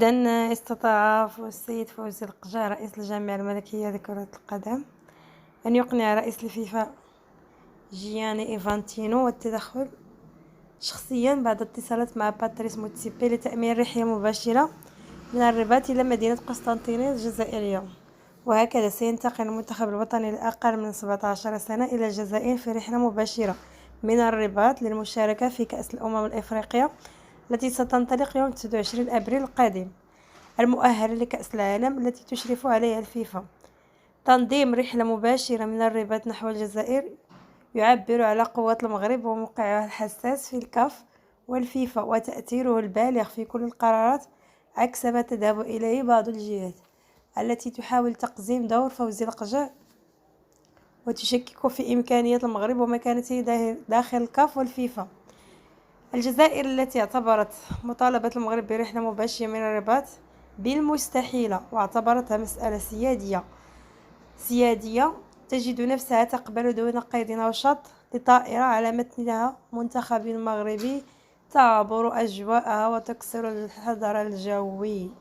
إذن استطاع السيد فوزي القجع رئيس الجامعة الملكية لكرة القدم أن يقنع رئيس الفيفا جياني إنفانتينو والتدخل شخصيا بعد اتصالات مع باتريس موتسيبي لتأمين رحلة مباشرة من الرباط إلى مدينة قسطنطينية الجزائرية. وهكذا سينتقل المنتخب الوطني الأقل من 17 سنة إلى الجزائر في رحلة مباشرة من الرباط للمشاركة في كأس الأمم الإفريقية التي ستنطلق يوم 29 أبريل القادم، المؤهلة لكأس العالم التي تشرف عليها الفيفا. تنظيم رحلة مباشرة من الرباط نحو الجزائر يعبر على قوة المغرب وموقعها الحساس في الكاف والفيفا وتأثيره البالغ في كل القرارات، عكس ما تذهب إليه بعض الجهات التي تحاول تقزيم دور فوزي القجع وتشكك في إمكانية المغرب ومكانته داخل الكاف والفيفا. الجزائر التي اعتبرت مطالبة المغرب برحلة مباشرة من الرباط بالمستحيلة واعتبرتها مسألة سيادية تجد نفسها تقبل دون قيد أو شرط لطائرة على متنها منتخب مغربي تعبر أجواءها وتكسر الحذر الجوي.